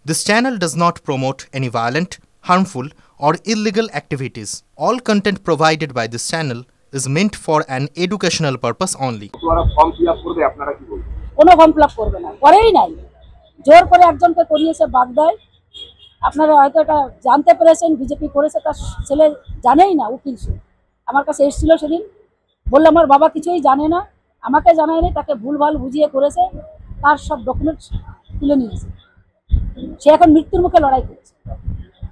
This channel does not promote any violent, harmful, or illegal activities. All content provided by this channel is meant for an educational purpose only. কোনো form fill up করবে না, করেই নাই। জোর করে একজনকে করিয়েছে বাগদায়। আপনারা হয়তো এটা জানতে পেরেছেন, বিজেপি করেছে, তার ছেলে জানেই না, উকিল সে আমার কাছে এসেছিল সেদিন, বললো আমার বাবা কিছুই জানে না, আমাকে জানায়নি, তাকে ভুলভাল বুঝিয়ে করেছে, তার সব ডকুমেন্টস তুলে নিয়েছে। সে এখন মৃত্যুর মুখে লড়াই করছে,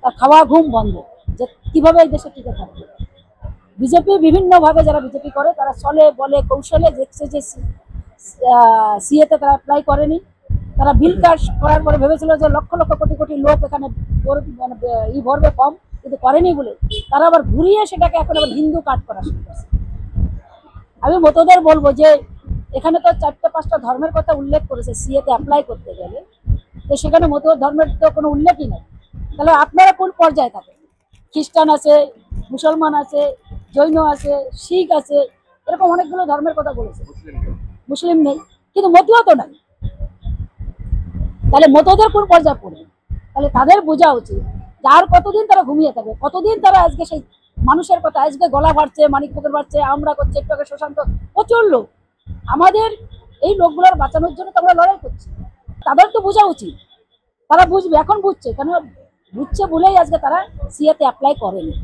তার খাওয়া ঘুম বন্ধ, যে কিভাবে এই দেশে টিকে থাকবে। বিজেপি বিভিন্নভাবে যারা বিজেপি করে তারা চলে বলে কৌশলে দেখছে যে সিএতে তারা অ্যাপ্লাই করেনি, তারা বিল পাস করার পরে ভেবেছিল যে লক্ষ লক্ষ কোটি কোটি লোক এখানে ভরবে ফর্ম, কিন্তু করেনি বলে তারা আবার ঘুরিয়ে সেটাকে এখন আবার হিন্দু কার্ড করা শুরু করছে। আমি মতদের বলবো যে এখানে তো 4-5টা ধর্মের কথা উল্লেখ করেছে সিএতে অ্যাপ্লাই করতে গেলে, তো সেখানে মত ধর্মের তো কোনো উল্লেখই নেই। তাহলে আপনারা কোন পর্যায়ে থাকেন? খ্রিস্টান আছে, মুসলমান আছে, জৈন আছে, শিখ আছে, এরকম অনেকগুলো ধর্মের কথা বলেছে। মুসলিম নেই, কিন্তু মতুয়া তো নাই। তাহলে মতদের কোন পর্যায়ে পড়বে? তাহলে তাদের বোঝা উচিত যে আর কতদিন তারা ঘুমিয়ে থাকবে, কতদিন তারা আজকে সেই মানুষের কথা, আজকে গলা বাড়ছে, মানিকপুকুর বাড়ছে, আমরা করছে, একটু আগে সুশান্ত, প্রচুর লোক। আমাদের এই লোকগুলোর বাঁচানোর জন্য তো আমরা লড়াই করছি। তাদের তো বোঝা উচিত, তারা বুঝবে, এখন বুঝছে, কেন বুঝছে বলেই আজকে তারা সিএতে অ্যাপ্লাই করেনি।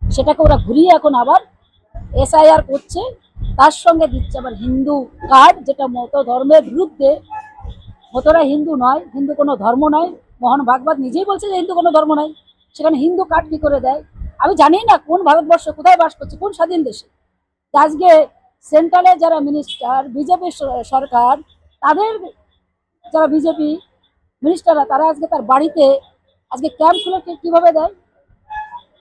সেটাকে ওরা ঘুরিয়ে এখন আবার এসআইআর করছে, তার সঙ্গে দিচ্ছে আবার হিন্দু কার্ড, যেটা মত ধর্মের বিরুদ্ধে। মতরা হিন্দু নয়, হিন্দু কোনো ধর্ম নয়। মোহন ভাগবত নিজেই বলছে যে হিন্দু কোনো ধর্ম নয়, সেখানে হিন্দু কার্ড কি করে দেয়? আমি জানি না কোন ভারতবর্ষ কোথায় বাস করছে, কোন স্বাধীন দেশে আজকে সেন্ট্রালে যারা মিনিস্টার, বিজেপি সরকার, তাদের যারা বিজেপি মিনিস্টাররা, তারা আজকে তার বাড়িতে আজকে ক্যাম্প খুলে কিভাবে দেয়?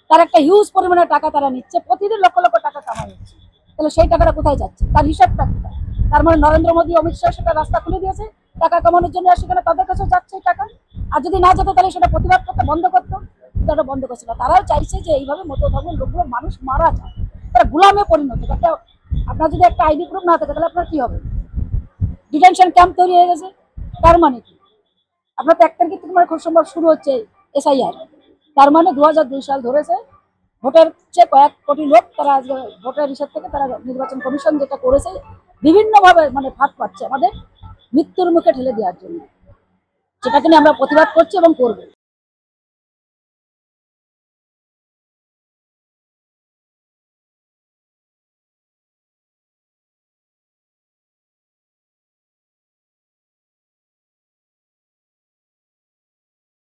তার একটা হিউজ পরিমাণে টাকা তারা নিচ্ছে, প্রতিদিন লক্ষ লক্ষ টাকা কামাই হচ্ছে। তাহলে সেই টাকাটা কোথায় যাচ্ছে? তার হিসাবটা কোথায়? তার মানে নরেন্দ্র মোদী, অমিত শাহ সেটা রাস্তা খুলে দিয়েছে টাকা কামানোর জন্য, আর সেখানে তাদের কাছে যাচ্ছে টাকা। আর যদি না যেত তাহলে সেটা প্রতিবাদ করতে বন্ধ করতো, সেটা বন্ধ করছে না। তারাও চাইছে যে এইভাবে মত ধর্মের লোকগুলো মানুষ মারা যায়, তারা গুলামে পরিণত। একটা আপনার যদি একটা আইডি প্রুফ না থাকে তাহলে আপনার কি হবে? ডিটেনশন ক্যাম্প তৈরি হয়ে গেছে। তার মানে কি? আপনার তো 1 তারিখ থেকে খুব সম্ভব শুরু হচ্ছে এসআইআর। তার মানে 2002 সাল ধরেছে, ভোটের চেয়ে কয়েক কোটি লোক তারা আজকে ভোটার হিসাব থেকে তারা নির্বাচন কমিশন যেটা করেছে বিভিন্নভাবে মানে ফাঁদ পাচ্ছে আমাদের মৃত্যুর মুখে ঠেলে দেওয়ার জন্য, সেটাকে নিয়ে আমরা প্রতিবাদ করছি এবং করবো।